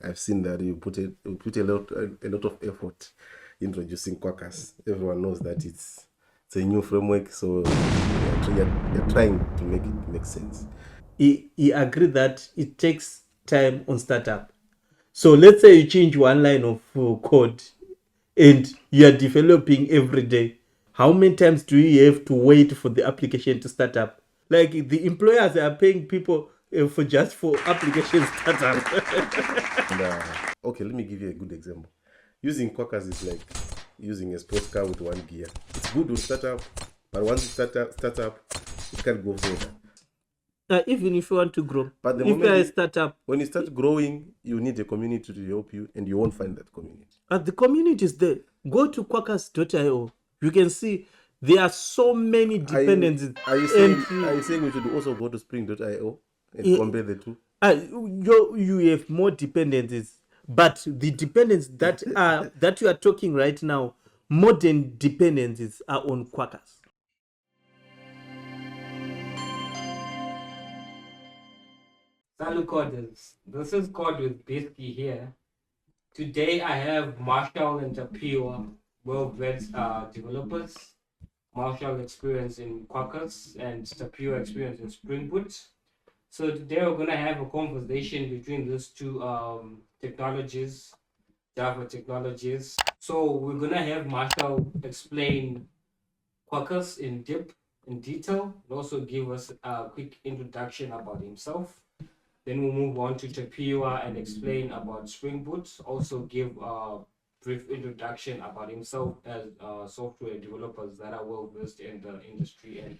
I've seen that you put a lot of effort introducing Quarkus. Everyone knows that it's a new framework, so you're trying to make it make sense. He agreed that it takes time on startup. So let's say you change one line of code and you are developing every day. How many times do you have to wait for the application to start up? Like the employers are paying people for application startup. And, okay, let me give you a good example. Using Quarkus is like using a sports car with one gear. It's good to start up, but once you start up, it can't go further. Even if you want to grow, But the if moment you're a startup, when you start growing, you need a community to help you, and you won't find that community. the community is there. Go to Quarkus.io. You can see there are so many dependencies. Are you saying we should also go to Spring.io and compare the two? You have more dependencies, but the dependencies that you are talking right now, modern dependencies, are on Quarkus. Salut coders, this is Cod with Bisky here. Today I have Marshall and Tapio, well-versed developers. Marshall experience in Quarkus and Tapio experience in Spring Boot. So today we're gonna have a conversation between these two technologies, Java technologies. So we're gonna have Marshall explain Quarkus in detail, and also give us a quick introduction about himself. Then we'll move on to Tapia and explain about Spring Boot. Also give a brief introduction about himself as software developers that are well versed in the industry and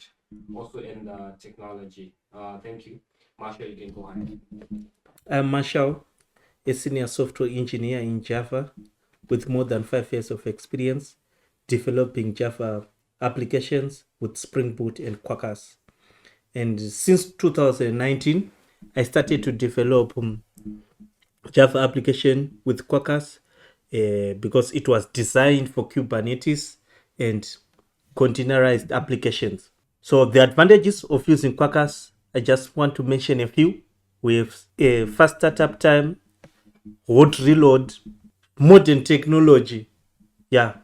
also in the technology. Thank you. Marshall, you can go ahead. I'm Marshall, a senior software engineer in Java with more than 5 years of experience developing Java applications with Spring Boot and Quarkus. And since 2019, I started to develop Java application with Quarkus because it was designed for Kubernetes and containerized applications. So the advantages of using Quarkus, I just want to mention a few. We have a fast startup time, hot reload, modern technology. Yeah.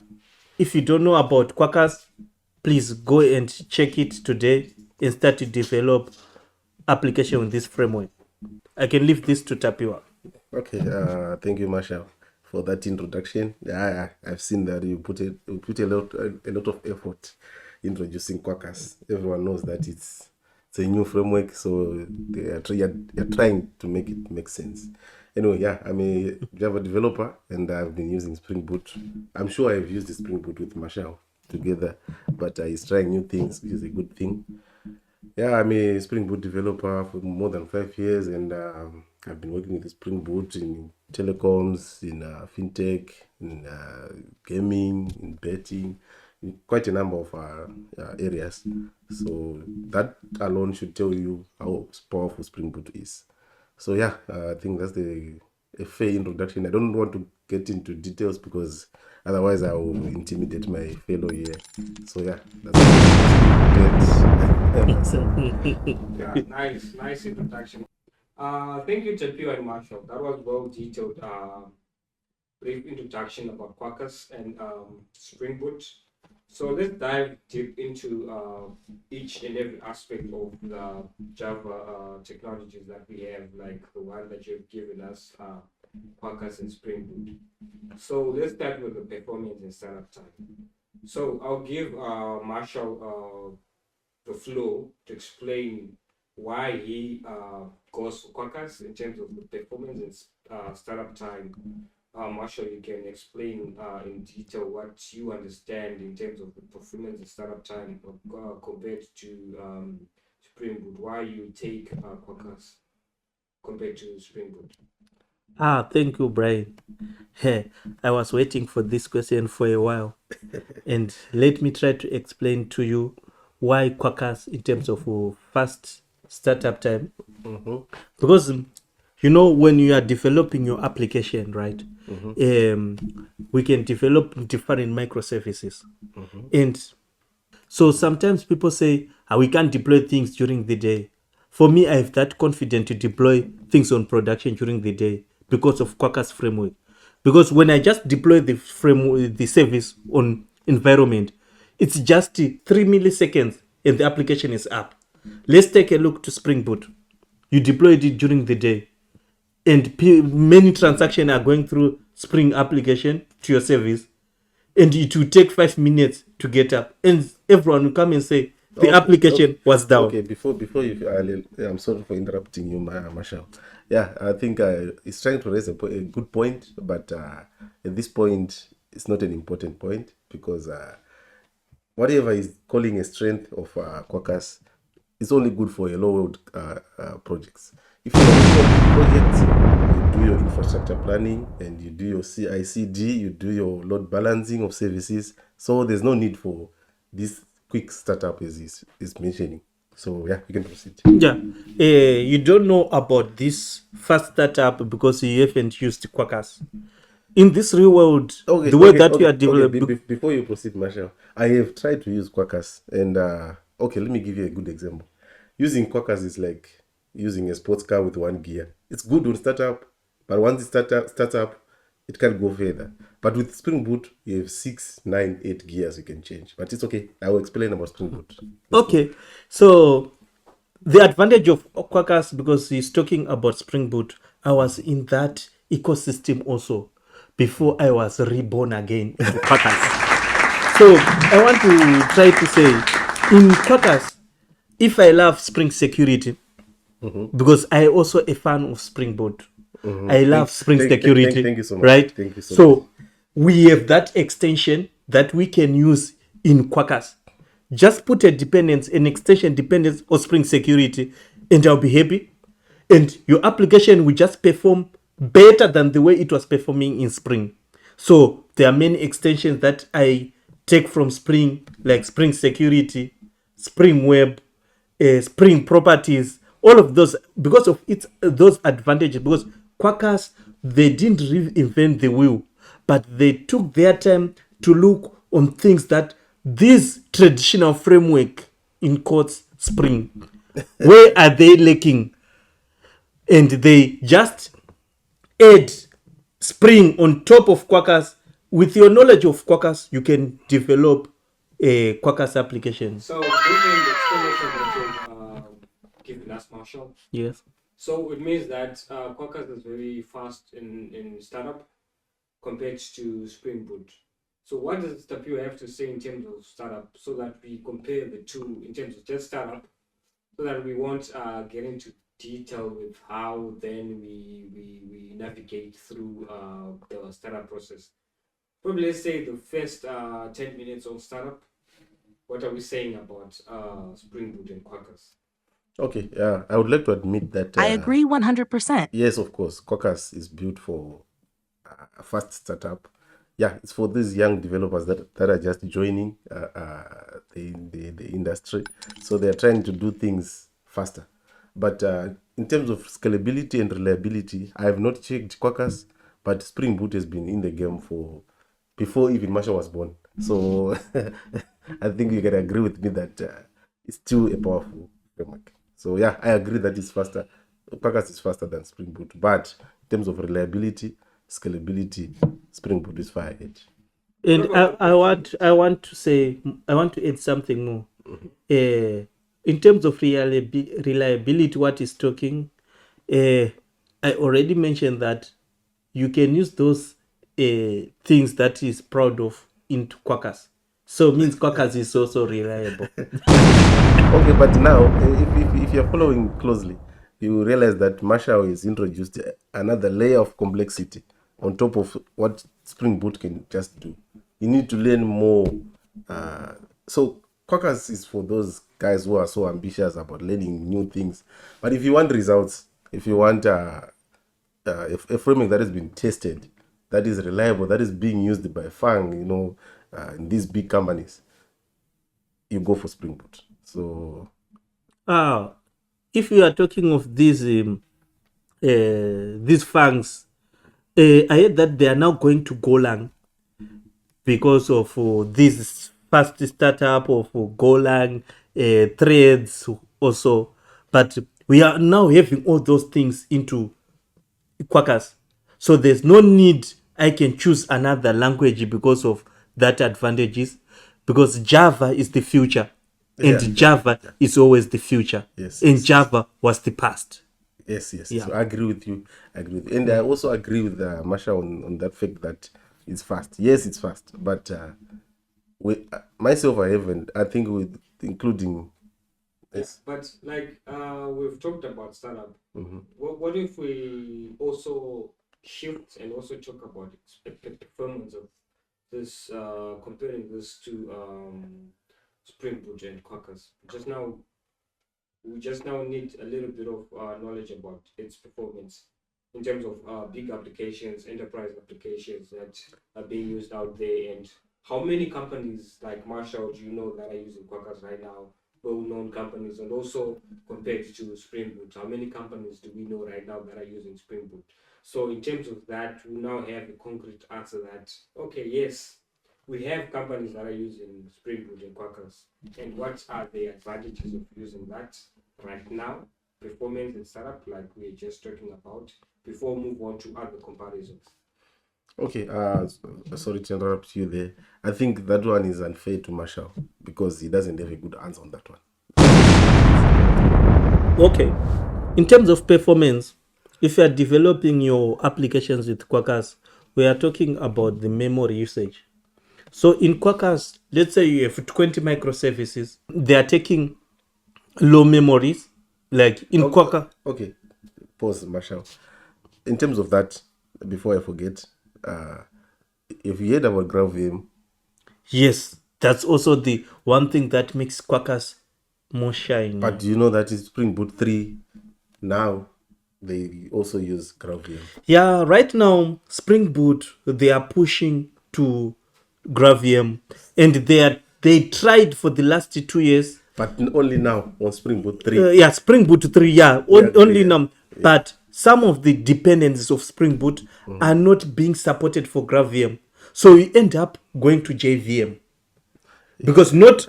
If you don't know about Quarkus, please go and check it today and start to develop application with this framework. I can leave this to Tapia. Okay, thank you, Marshall, for that introduction. Yeah, I've seen that you put a lot of effort introducing Quarkus. Everyone knows that it's a new framework, so you're trying to make it make sense. Anyway, yeah, I'm a Java developer and I've been using Spring Boot. I'm sure I've used the Spring Boot with Marshall together, but he's trying new things, which is a good thing. Yeah, I'm a Spring Boot developer for more than 5 years, and I've been working with Spring Boot in telecoms, in fintech, in gaming, in betting, in quite a number of areas. So that alone should tell you how powerful Spring Boot is. So yeah, I think that's a fair introduction. I don't want to get into details because otherwise I will intimidate my fellow here. So yeah, that's Yeah, nice introduction. Thank you, Tapio and Marshall. That was well detailed. Brief introduction about Quarkus and Spring Boot. So let's dive deep into each and every aspect of the Java technologies that we have, like the one that you've given us, Quarkus and Spring Boot. So let's start with the performance and startup time. So I'll give Marshall the flow to explain why he goes for Quarkus in terms of the performance and startup time. Marshall, you can explain in detail what you understand in terms of the performance and startup time compared to Spring Boot. Why you take Quarkus compared to Spring Boot? Thank you, Brian. I was waiting for this question for a while. And let me try to explain to you why Quarkus in terms of fast startup time. Because when you are developing your application, right, we can develop different microservices. And so sometimes people say, we can't deploy things during the day. For me, I have that confidence to deploy things on production during the day because of Quarkus framework. Because when I just deploy the service on environment, it's just 3 milliseconds and the application is up. Let's take a look to Spring Boot. You deployed it during the day, and many transactions are going through Spring application to your service, and it will take 5 minutes to get up, and everyone will come and say the application was down. Okay, before you, I'm sorry for interrupting you, Marshall. Yeah, I think he's trying to raise a good point, but at this point, it's not an important point because whatever is calling a strength of Quarkus is only good for a low-load projects. If you have projects, you do your infrastructure planning and you do your CI/CD, you do your load balancing of services. So there's no need for this quick startup as is mentioning. So yeah, you can proceed. Yeah, you don't know about this fast startup because you haven't used Quarkus. In this real world, the way that you are developing. Before you proceed, Marshall, I have tried to use Quarkus, and okay, let me give you a good example. Using Quarkus is like using a sports car with one gear. It's good on startup, but once it starts up, it can't go further. But with Spring Boot, you have 6, 9, 8 gears you can change. But it's okay. I will explain about Spring Boot. Okay, so the advantage of Quarkus, because he's talking about Spring Boot, I was in that ecosystem also before I was reborn again in Quarkus. So I want to try to say, in Quarkus, if I love Spring Security, because I also a fan of Spring Boot, I love Spring Security. Thank you so much. Right? Thank you so so much. we have that extension that we can use in Quarkus. Just put a dependence, an extension dependence on Spring Security, and I'll be happy. And your application will just perform better than the way it was performing in Spring. So there are many extensions that I take from Spring, like Spring Security, Spring Web, Spring Properties, all of those, because of those advantages. Because Quarkus, they didn't reinvent the wheel, but they took their time to look on things that this traditional framework in quotes Spring, where are they lacking? And they just add Spring on top of Quarkus. With your knowledge of Quarkus, you can develop a Quarkus application. So, given the explanation that you've given us, Marshall, Yes. so it means that Quarkus is very fast in startup compared to Spring Boot. So what does WPO have to say in terms of startup so that we compare the two in terms of just startup, so that we won't get into detail with how then we navigate through the startup process? Probably let's say the first 10 minutes of startup. What are we saying about Spring Boot and Quarkus? Okay, yeah, I would like to admit that. I agree 100%. Yes, of course, Quarkus is built for a fast startup. Yeah, it's for these young developers that are just joining the industry. So they're trying to do things faster. But in terms of scalability and reliability, I have not checked Quarkus, but Spring Boot has been in the game for before even Marshall was born. So I think you can agree with me that it's still a powerful framework. So yeah, I agree that it's faster. Quarkus is faster than Spring Boot, but in terms of reliability, scalability, Spring Boot is far ahead. And I want to add something more. In terms of reliability, what is talking, I already mentioned that you can use those things that is proud of into Quarkus. So it means Quarkus is also reliable. Okay, but now if you're following closely, you realize that Marshall has introduced another layer of complexity on top of what Spring Boot can just do. You need to learn more. So Quarkus is for those guys who are so ambitious about learning new things. But if you want results, if you want a framework that has been tested, that is reliable, that is being used by FANG, in these big companies, you go for Spring Boot. So, if you are talking of these FANGs, I heard that they are now going to Golang because of this fast startup of Golang threads also. But we are now having all those things into Quarkus. So there's no need I can choose another language because of that advantages, because Java is the future and Yeah, Java is always the future. Yes, And yes, yes. Java was the past. Yes. Yeah. So I agree with you. I agree with you. And I also agree with Masha on that fact that it's fast. Yes, it's fast. But myself, I think with including Yes, but like we've talked about startup. What if we also shift and also talk about expected performance of this, comparing this to Spring Boot and Quarkus? We just now need a little bit of knowledge about its performance in terms of big applications, enterprise applications that are being used out there, and how many companies like Marshall do you know that are using Quarkus right now? Well-known companies, and also compared to Spring Boot, how many companies do we know right now that are using Spring Boot? So in terms of that, we now have a concrete answer that okay, yes, we have companies that are using Spring Boot and Quarkus, and what are the advantages of using that right now, performance and setup, like we are just talking about, before we move on to other comparisons. Okay, sorry to interrupt you there. I think that one is unfair to Marshall because he doesn't have a good answer on that one. Okay. In terms of performance, if you are developing your applications with Quarkus, we are talking about the memory usage. So in Quarkus, let's say you have 20 microservices, they are taking low memories, like in Quarkus. Okay, pause, Marshall. In terms of that, before I forget, if you heard about GraalVM, Yes, that's also the one thing that makes Quarkus more shiny. but do you know that in Spring Boot 3 now they also use GraalVM? Yeah, right now Spring Boot they are pushing to GraalVM, and they tried for the last 2 years. But only now on Spring Boot 3. Yeah, Spring Boot 3. Yeah, agree, only yeah. now. But some of the dependencies of Spring Boot are not being supported for GraalVM, so we end up going to JVM because not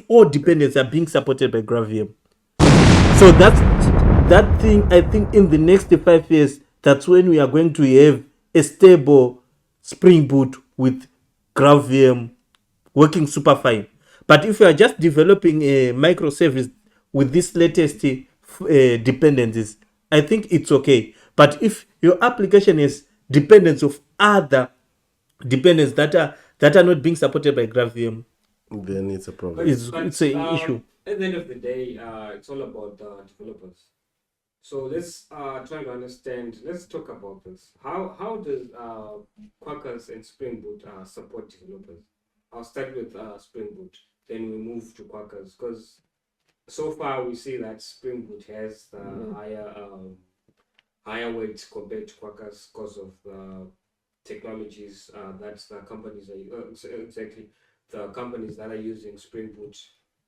all dependencies are being supported by GraalVM. So that thing. I think in the next 5 years, that's when we are going to have a stable Spring Boot with GraalVM working super fine. But if you are just developing a microservice with this latest dependencies, I think it's okay. But if your application is dependence of other dependents that are not being supported by GraalVM, Then it's a problem. it's an issue. At the end of the day, it's all about the developers. So let's try to understand. Let's talk about this. How does Quarkus and Spring Boot support developers? I'll start with Spring Boot, then we move to Quarkus, because so far we see that Spring Boot has the higher weight compared to Quarkus because of the technologies that the companies are exactly the companies that are using Spring Boot.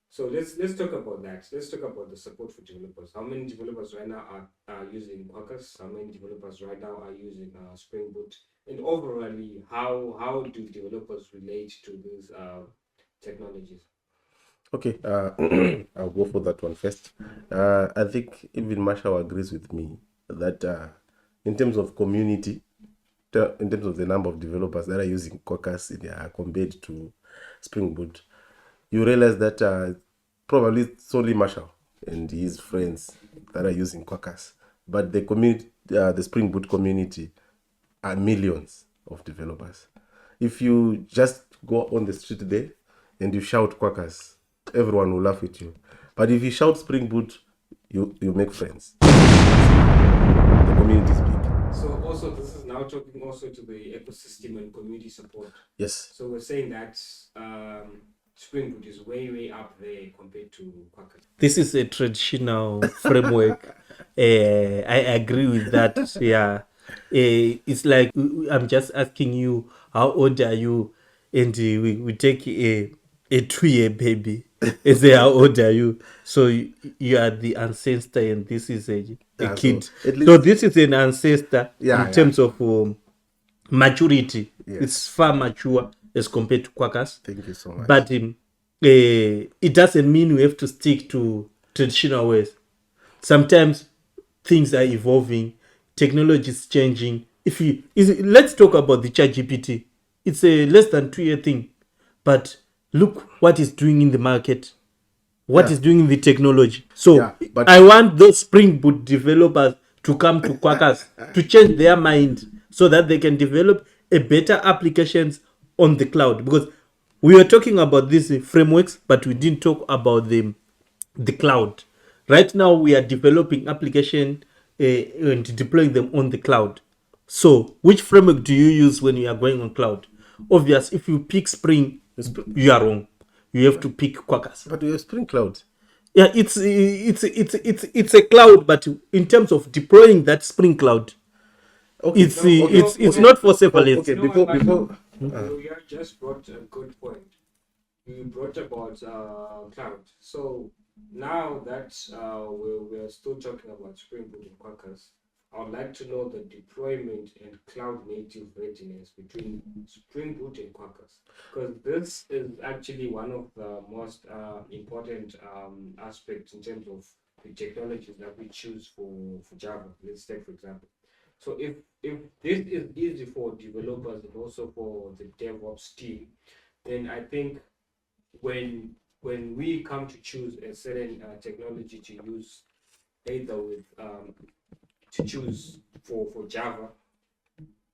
So let's talk about that. Let's talk about the support for developers. How many developers right now are using Quarkus? How many developers right now are using Spring Boot? And overall, how do developers relate to these technologies? Okay, I'll go for that one first. I think even Marshall agrees with me that in terms of community, in terms of the number of developers that are using Quarkus compared to Spring Boot, you realize that probably it's only Marshall and his friends that are using Quarkus, but the community, the Spring Boot community, are millions of developers. If you just go on the street there and you shout Quarkus, everyone will laugh at you. But if you shout Spring Boot, you make friends. The community is big. So also this is now talking also to the ecosystem and community support. Yes. So we're saying that Spring Boot is way up there compared to Quarkus. This is a traditional framework. I agree with that. Yeah. It's like I'm just asking you, how old are you? And we take a 2-year baby and say, how old are you? So you are the ancestor, and this is a kid. So this is an ancestor in terms of maturity. Yes. It's far mature as compared to Quarkus. Thank you so much. But it doesn't mean we have to stick to traditional ways. Sometimes things are evolving, technology is changing. Let's talk about the ChatGPT. It's a less than 2 year thing, but look what it's doing in the market, what Yeah. is doing in the technology. So Yeah, but- I want those Spring Boot developers to come to Quarkus to change their mind so that they can develop a better applications on the cloud. Because we were talking about these frameworks, but we didn't talk about the cloud. Right now, we are developing application and deploying them on the cloud. So, which framework do you use when you are going on cloud? Obvious, if you pick Spring, you are wrong. You have to pick Quarkus. But we have Spring Cloud. Yeah, it's a cloud, but in terms of deploying that Spring Cloud, Okay. it's not for serverless. Okay, You know what, before you just brought a good point. You brought about cloud. So now that we're still talking about Spring Boot and Quarkus, I would like to know the deployment and cloud native readiness between Spring Boot and Quarkus, because this is actually one of the most important aspects in terms of the technologies that we choose for Java. Let's take for example. So if this is easy for developers and also for the DevOps team, then I think when we come to choose a certain technology to use, either with to choose for Java,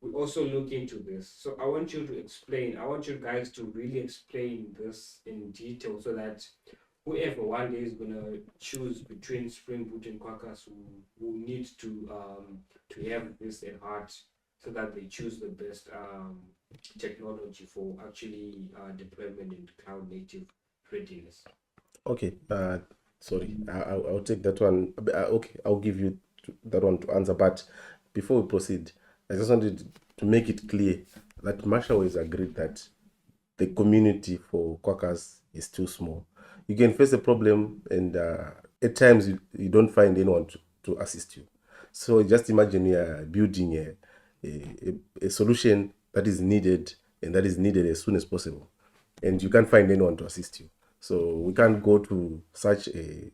we also look into this. So I want you to explain. I want you guys to really explain this in detail so that whoever one day is gonna choose between Spring Boot and Quarkus will need to have this at heart so that they choose the best technology for actually deployment and cloud native readiness. Okay, sorry, I'll take that one. Okay, I'll give you that one to answer. But before we proceed, I just wanted to make it clear that Marshall has agreed that the community for Quarkus is too small. You can face a problem, and at times you don't find anyone to assist you. So just imagine you are building a solution that is needed, and that is needed as soon as possible, and you can't find anyone to assist you. So we can't go to such a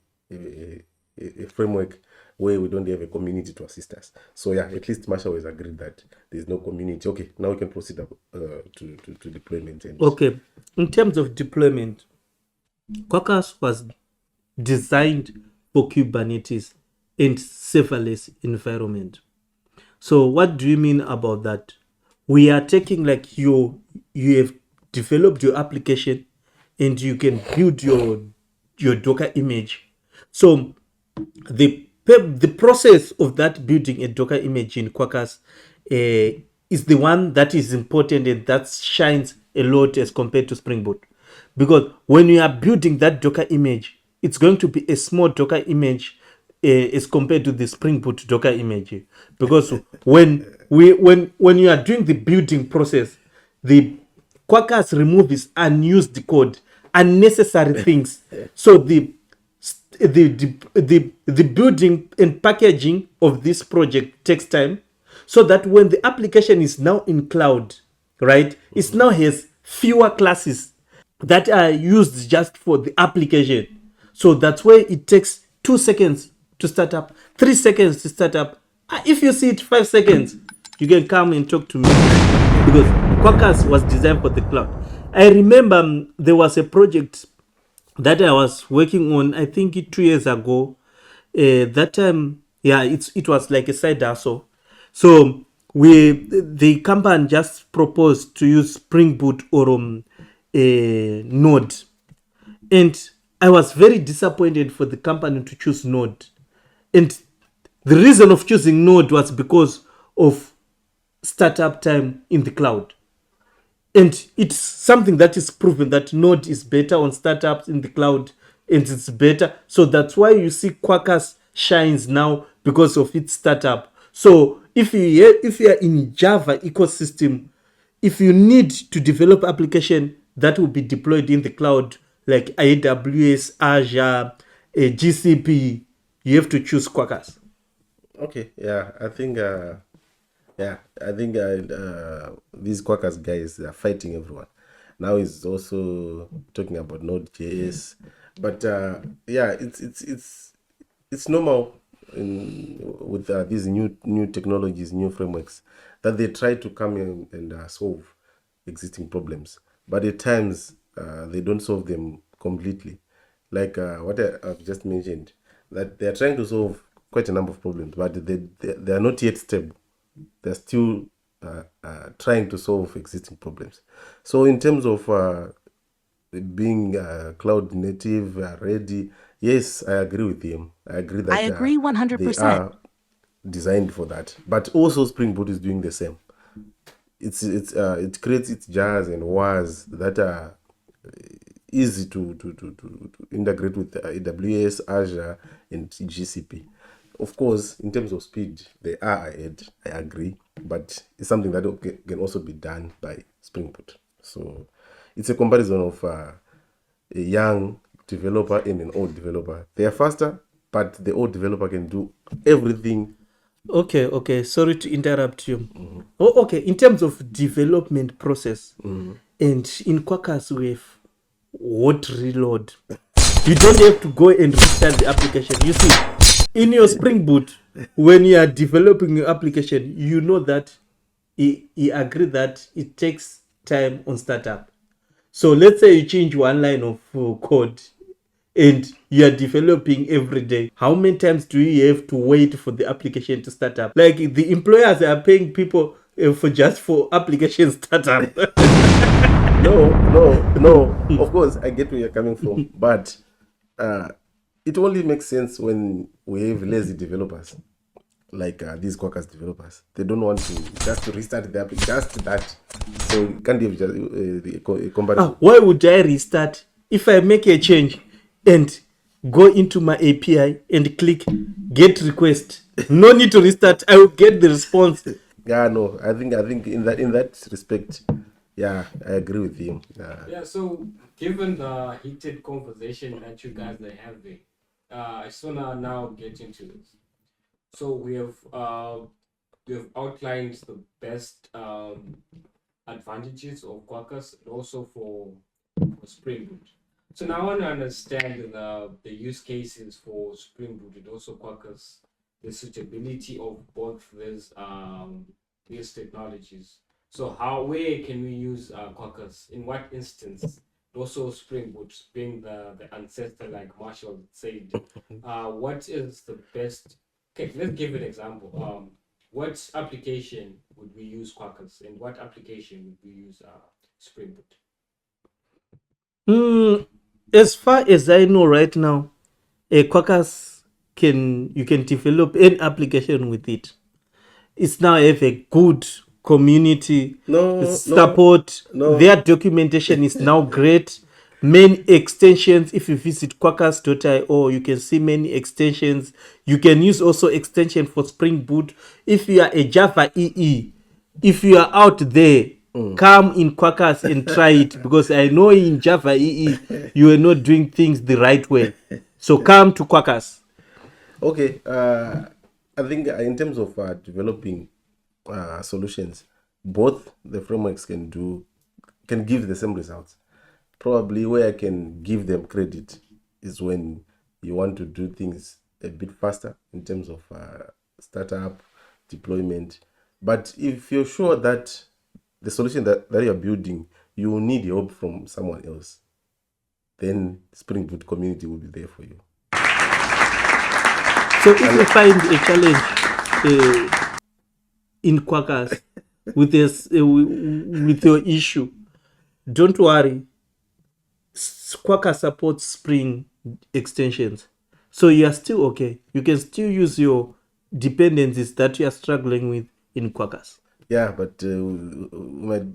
framework where we don't have a community to assist us. So yeah, at least Marshall has agreed that there's no community. Okay, now we can proceed to deployment. And Okay, in terms of deployment, Quarkus was designed for Kubernetes and serverless environment. So what do you mean about that? We are taking like you have developed your application and you can build your Docker image. So the process of that building a Docker image in Quarkus is the one that is important and that shines a lot as compared to Spring Boot. Because when you are building that Docker image, it's going to be a small Docker image as compared to the Spring Boot Docker image. Because when you are doing the building process, the Quarkus removes unused code, unnecessary things. So the building and packaging of this project takes time, so that when the application is now in cloud, right, it now has fewer classes that are used just for the application. So that's why it takes 2 seconds to start up, 3 seconds to start up. If you see it 5 seconds, you can come and talk to me, because Quarkus was designed for the cloud. I remember there was a project that I was working on, I think 2 years ago. That time, yeah, it was like a side hustle. So the company just proposed to use Spring Boot or Node, and I was very disappointed for the company to choose Node. And the reason of choosing Node was because of startup time in the cloud. And it's something that is proven that Node is better on startups in the cloud, and it's better. So that's why you see Quarkus shines now, because of its startup. So if you are in Java ecosystem, if you need to develop application that will be deployed in the cloud like AWS, Azure, GCP, you have to choose Quarkus. okay, yeah, I think these Quarkus guys are fighting everyone. Now he's also talking about Node.js, but yeah, it's normal with these new technologies, new frameworks, that they try to come in and solve existing problems, but at times they don't solve them completely. Like what I've just mentioned, that they are trying to solve quite a number of problems, but they are not yet stable. They're still trying to solve existing problems. So in terms of being cloud native ready, yes, I agree with him. I agree that I agree they 100%. are designed for that, but also Spring Boot is doing the same. It creates its jars and wars that are easy to integrate with AWS, Azure, and GCP. Of course, in terms of speed, they are ahead. I agree, but it's something that can also be done by Spring Boot. So it's a comparison of a young developer and an old developer. They are faster, but the old developer can do everything. Okay. Sorry to interrupt you. Oh, okay. In terms of development process, and in Quarkus we have hot reload. You don't have to go and restart the application. You see, in your Spring Boot, when you are developing your application, you know that he agreed that it takes time on startup. So let's say you change one line of code and you are developing every day. How many times do you have to wait for the application to start up? Like the employers are paying people for application startup. No. Of course, I get where you're coming from, but it only makes sense when we have lazy developers, like these Quarkus developers. They don't want to just to restart the app, just that. So you can't have just a comparison. Why would I restart if I make a change and go into my API and click get request? No need to restart. I will get the response. Yeah, no. I think in that respect, yeah, I agree with him. Yeah, so given the heated conversation that you guys are having, I just wanna now get into this. So we have outlined the best advantages of Quarkus and also for Spring Boot. So now I want to understand the use cases for Spring Boot and also Quarkus, the suitability of both these technologies. So where can we use Quarkus? In what instance? Also Spring Boot being the ancestor, like Marshall said. What is the best? Okay, let's give an example. What application would we use Quarkus, and what application would we use Spring Boot? As far as I know right now, a Quarkus you can develop any application with it. It's now have a good community support. No. Their documentation is now great. Many extensions. If you visit quarkus.io, you can see many extensions. You can use also extension for Spring Boot. If you are a Java EE, if you are out there, come in Quarkus and try it, because I know in Java EE you are not doing things the right way. So come to Quarkus. Okay. I think in terms of developing solutions, both the frameworks can give the same results. Probably where I can give them credit is when you want to do things a bit faster in terms of startup deployment. But if you're sure that the solution that you're building, you will need help from someone else, then Spring Boot community will be there for you. So if you find a challenge in Quarkus with your issue, don't worry. Quarkus supports Spring extensions, so you are still okay. You can still use your dependencies that you are struggling with in Quarkus. Yeah, but we might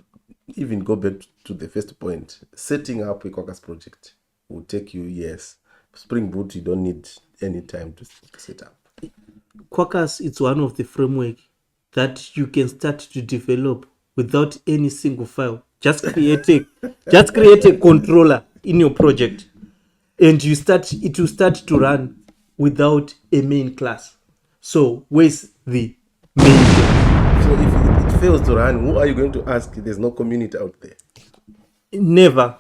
even go back to the first point. Setting up a Quarkus project will take you years. Spring Boot, you don't need any time to set up. Quarkus is one of the framework that you can start to develop without any single file. Just create a controller in your project, and it will start to run without a main class. So where's the main class? So if it fails to run, who are you going to ask? There's no community out there. Never.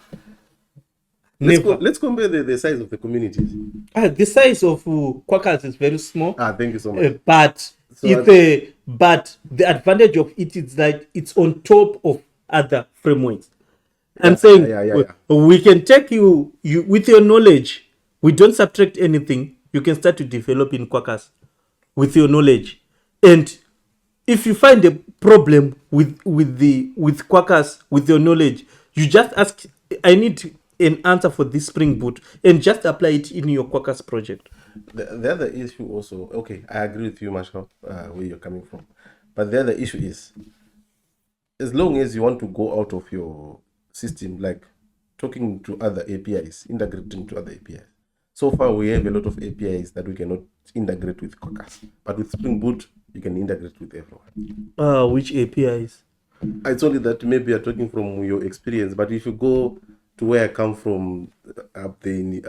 Never. Let's compare the size of the communities. The size of Quarkus is very small. Thank you so much. But but the advantage of it is that it's on top of other frameworks. I'm saying we can take you with your knowledge. We don't subtract anything. You can start to develop in Quarkus with your knowledge. And if you find a problem with Quarkus with your knowledge, you just ask, I need an answer for this Spring Boot, and just apply it in your Quarkus project. The other issue also, okay, I agree with you, Marshall, where you're coming from. But the other issue is, as long as you want to go out of your system, like talking to other APIs, integrating to other APIs. So far, we have a lot of APIs that we cannot integrate with Quarkus. But with Spring Boot, you can integrate with everyone. Which APIs? It's only that maybe you're talking from your experience, but if you go to where I come from, up there in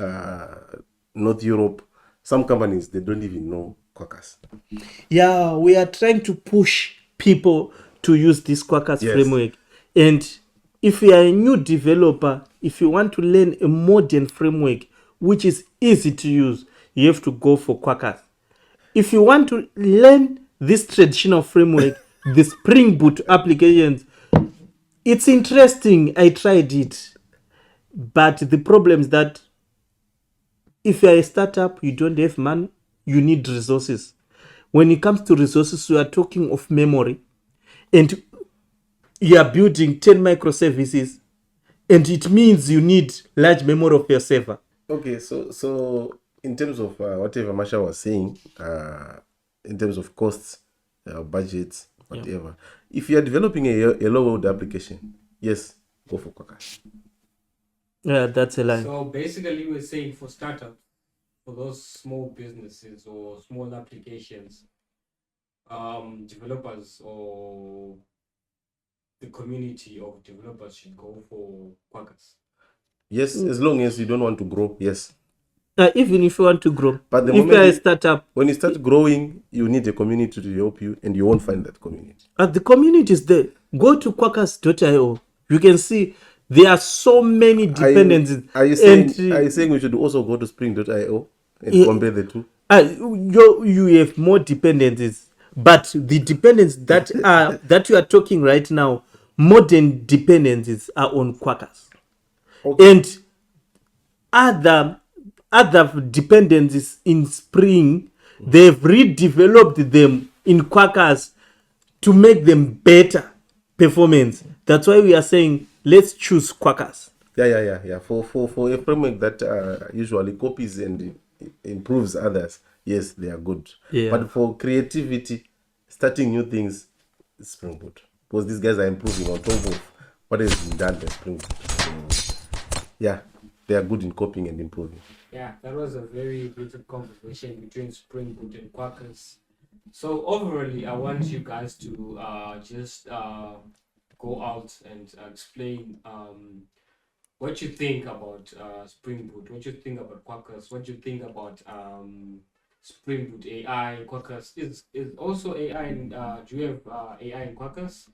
North Europe, some companies, they don't even know Quarkus. Yeah, we are trying to push people to use this Quarkus framework. And if you are a new developer, if you want to learn a modern framework, which is easy to use, you have to go for Quarkus. If you want to learn this traditional framework, the Spring Boot applications, it's interesting. I tried it. But the problem is that if you're a startup, you don't have money, you need resources. When it comes to resources, we are talking of memory. And you are building 10 microservices. And it means you need large memory of your server. Okay, so in terms of whatever Masha was saying, in terms of costs, budgets, whatever, if you are developing a low-world application, yes, go for Quarkus. Yeah, that's a lie. So basically, we're saying for startups, for those small businesses or small applications, developers or the community of developers should go for Quarkus. Yes, as long as you don't want to grow, yes. Even if you want to grow, but if you are a startup, when you start growing, you need a community to help you, and you won't find that community. The community is there. Go to Quarkus.io. You can see there are so many dependencies. Are you saying we should also go to Spring.io and compare the two? You have more dependencies, but the dependencies that you are talking right now, modern dependencies, are on Quarkus. Okay. And other dependencies in Spring, they've redeveloped them in Quarkus to make them better performance. That's why we are saying let's choose Quarkus. Yeah. For a framework that usually copies and improves others, yes, they are good. Yeah. But for creativity, starting new things, it's Spring Boot, because these guys are improving on top of what has been done by Spring Boot. So, yeah, they are good in copying and improving. Yeah, that was a very beautiful conversation between Spring Boot and Quarkus. So overall, I want you guys to just go out and explain what you think about Spring Boot, what you think about Quarkus, what you think about Spring Boot AI. Quarkus is also AI, and do you have AI in Quarkus?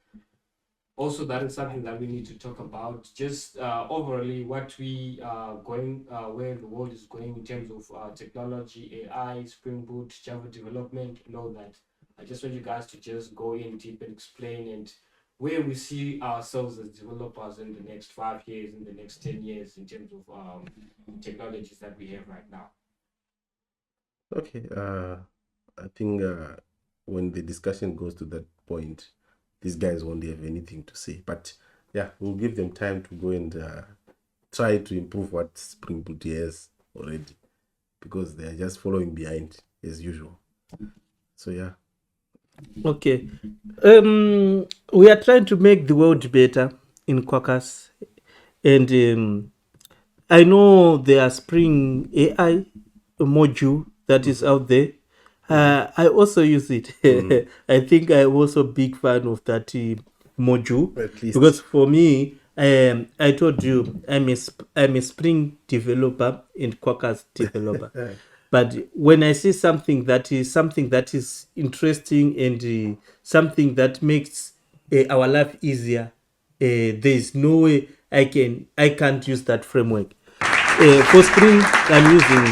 Also, that is something that we need to talk about. Just overall, what we are going, where the world is going in terms of technology, AI, Spring Boot, Java development, and all that. I just want you guys to just go in deep and explain and where we see ourselves as developers in the next 5 years, in the next 10 years, in terms of technologies that we have right now. Okay, I think when the discussion goes to that point, these guys won't have anything to say. But yeah, we'll give them time to go and try to improve what Spring Boot has already, because they are just following behind as usual. So yeah. Okay. We are trying to make the world better in Quarkus. And I know there are Spring AI module that is out there. I also use it. I think I'm also a big fan of that module. At least. Because for me, I told you, I'm a Spring developer and Quarkus developer. But when I see something that is interesting and something that makes our life easier, there is no way I can't use that framework. For Spring, I'm using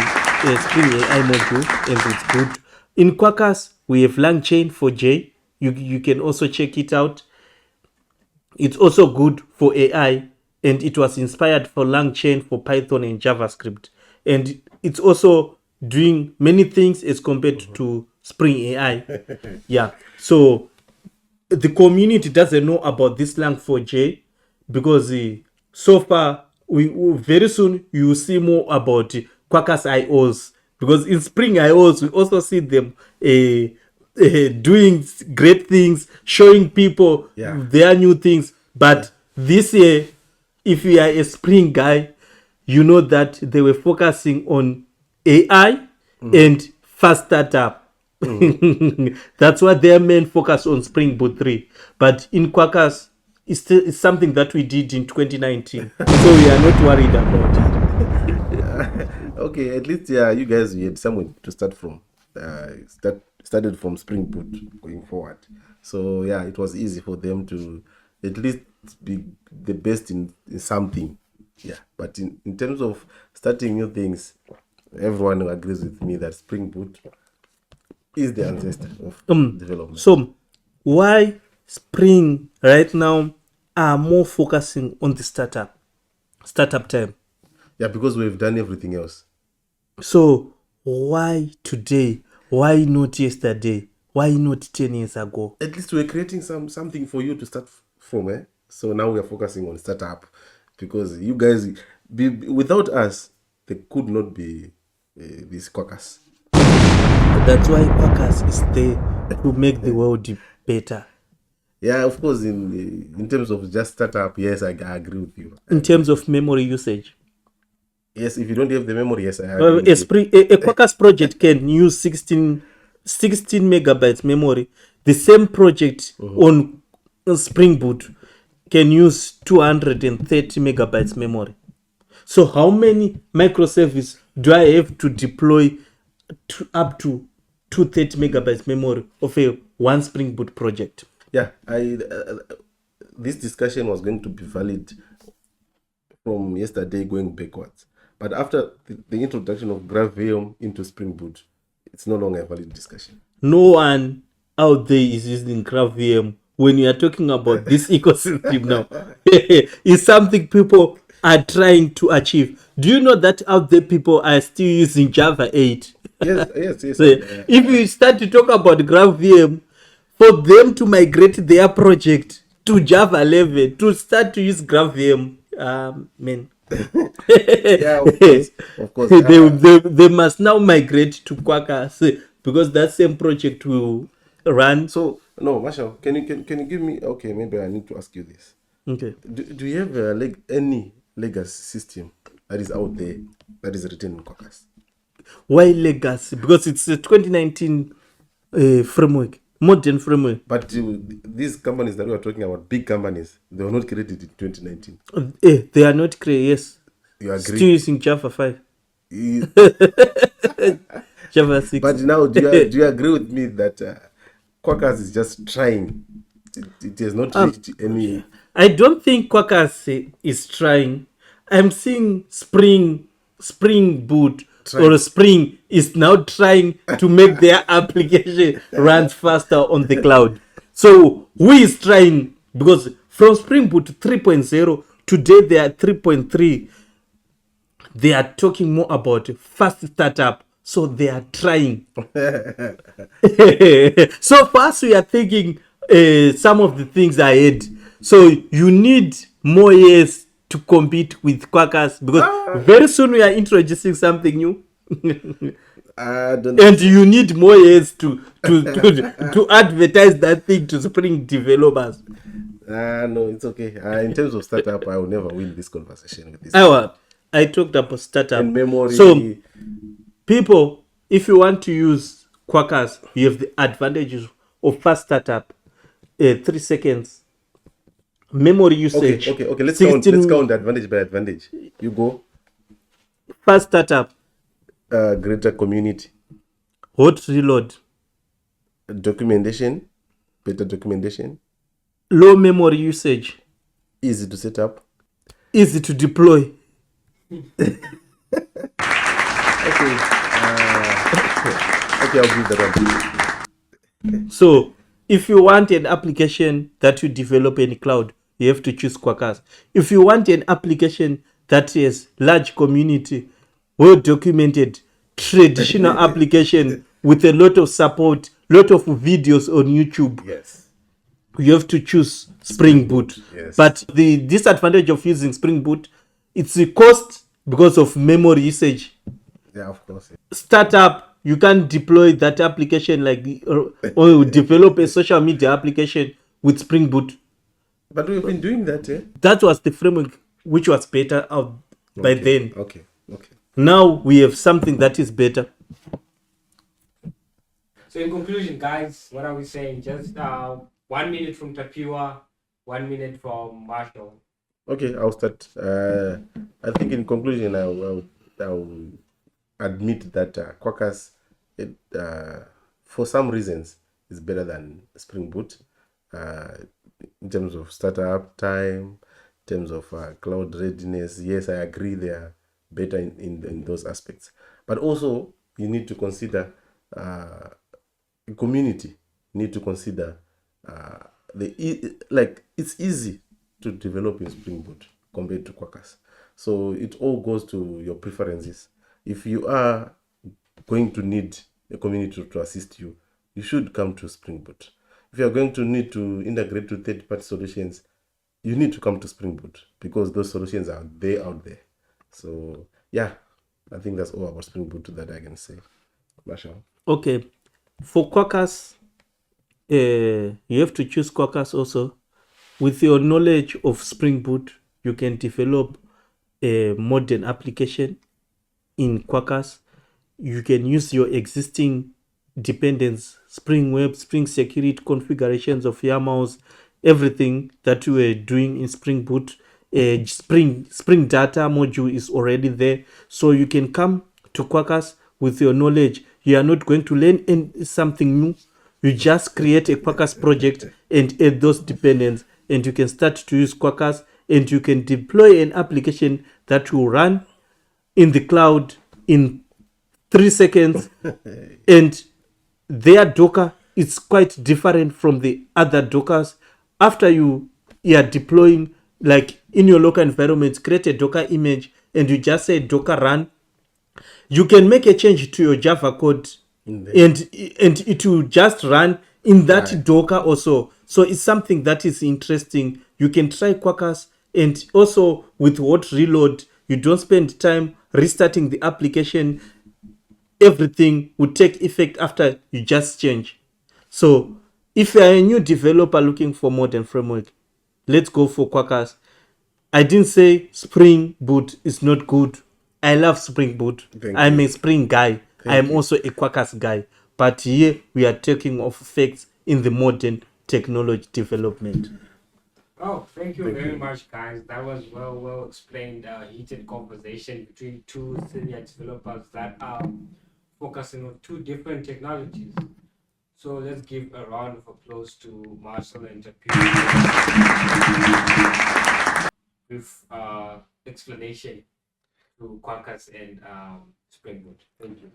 Spring AI module, and it's good. In Quarkus, we have LangChain for J. You can also check it out. It's also good for AI, and it was inspired for LangChain for Python and JavaScript. And it's also doing many things as compared to Spring AI. Yeah. So the community doesn't know about this Lang4j because so far we very soon you will see more about Quarkus IOs, because in Spring IOs we also see them doing great things, showing people Yeah. their new things. But this year, if you are a Spring guy, you know that they were focusing on AI and fast startup. That's what their main focus on Spring Boot 3. But in Quarkus, it's something that we did in 2019. So we are not worried about it. Okay, at least you guys you had somewhere to start from. Started from Spring Boot going forward. So yeah, it was easy for them to at least be the best in something. Yeah, but in terms of starting new things, everyone agrees with me that Spring Boot is the ancestor of development. So why Spring right now are more focusing on the startup time? Yeah, because we've done everything else. So why today? Why not yesterday? Why not 10 years ago? At least we're creating something for you to start from, eh? So now we are focusing on startup, because you guys, without us, there could not be this Quarkus. That's why Quarkus is there to make the world better. Yeah, of course, in terms of just startup, yes, I agree with you. In terms of memory usage, Yes, if you don't have the memory, yes, I agree with a Quarkus project can use 16 megabytes memory. The same project on Spring Boot can use 230 megabytes memory. So how many microservices do I have to deploy up to 230 megabytes memory of a one Spring Boot project? Yeah, this discussion was going to be valid from yesterday going backwards. But after the introduction of GraphVM into Spring Boot, it's no longer a valid discussion. No one out there is using GraphVM when you are talking about this ecosystem now. It's something people are trying to achieve. Do you know that out there people are still using Java 8? Yes. So if you start to talk about GraphVM, for them to migrate their project to Java 11 to start to use GraphVM, man. Yeah, of course. They must now migrate to Quarkus, because that same project will run. So no, Marshall, can you give me? Okay, maybe I need to ask you this. Okay. Do you have any legacy system that is out there that is written in Quarkus? Why legacy? Because it's a 2019 framework, modern framework. But these companies that we are talking about, big companies, they were not created in 2019. They are not created. Yes. You agree? Still using Java 5. Java 6. But now, do you agree with me that Quarkus is just trying? It has not reached any. I don't think Quarkus is trying. I'm seeing Spring Boot or Spring is now trying to make their application run faster on the cloud. So who is trying? Because from Spring Boot 3.0, today they are 3.3. They are talking more about fast startup. So they are trying. So fast we are thinking some of the things I had. So you need more years to compete with Quarkus, because very soon we are introducing something new. And you need more years to advertise that thing to Spring developers. No, it's okay. In terms of startup, I will never win this conversation with this. I talked about startup and memory. So people, if you want to use Quarkus, you have the advantages of fast startup. 3 seconds. Memory usage. Okay. Let's count advantage by advantage. You go. Fast startup. Greater community. Hot reload. Documentation. Better documentation. Low memory usage. Easy to set up. Easy to deploy. Okay. Okay, I'll give that one. So if you want an application that you develop in cloud, you have to choose Quarkus. If you want an application that is large community, well documented, traditional application with a lot of support, lot of videos on YouTube, Yes. you have to choose Spring Boot. Yes. But the disadvantage of using Spring Boot, it's the cost because of memory usage. Yeah, of course. Startup, you can't deploy that application like or develop a social media application with Spring Boot. But we've been doing that, eh? That was the framework which was better out by Okay, then. Okay. Okay. Now we have something that is better. So in conclusion, guys, what are we saying? Just 1 minute from Tapiwa, 1 minute from Marshall. Okay, I'll start. I think in conclusion, I'll admit that Quarkus, for some reasons, is better than Spring Boot. In terms of startup time, in terms of cloud readiness, yes, I agree they are better in those aspects. But also, you need to consider community. You need to consider like it's easy to develop in Spring Boot compared to Quarkus. So it all goes to your preferences. If you are going to need a community to assist you, you should come to Spring Boot. If you are going to need to integrate to third-party solutions, you need to come to Spring Boot because those solutions are there out there. So yeah, I think that's all about Spring Boot that I can say. Marshall. Okay, for Quarkus, you have to choose Quarkus also. With your knowledge of Spring Boot, you can develop a modern application in Quarkus. You can use your existing dependents, Spring Web, Spring Security, configurations of YAMLs, everything that you were doing in Spring Boot. Spring Data module is already there, so you can come to Quarkus with your knowledge. You are not going to learn something new. You just create a Quarkus project and add those dependents, and you can start to use Quarkus, and you can deploy an application that will run in the cloud in 3 seconds. And their Docker is quite different from the other Dockers. After you are deploying, like in your local environment, create a Docker image and you just say Docker run, you can make a change to your Java code and it will just run in that Right. Docker also. So it's something that is interesting. You can try Quarkus, and also with hot reload, you don't spend time restarting the application. Everything will take effect after you just change. So if you are a new developer looking for modern framework, let's go for Quarkus. I didn't say Spring Boot is not good. I love Spring Boot. Thank I'm you. a Spring guy. I'm also a Quarkus guy. But here we are taking of facts in the modern technology development. Oh, thank you very much, guys. That was well explained. Heated conversation between two senior developers that are focusing on two different technologies. So let's give a round of applause to Marcel and Tapir with explanation to Quarkus and Spring Boot. Thank you.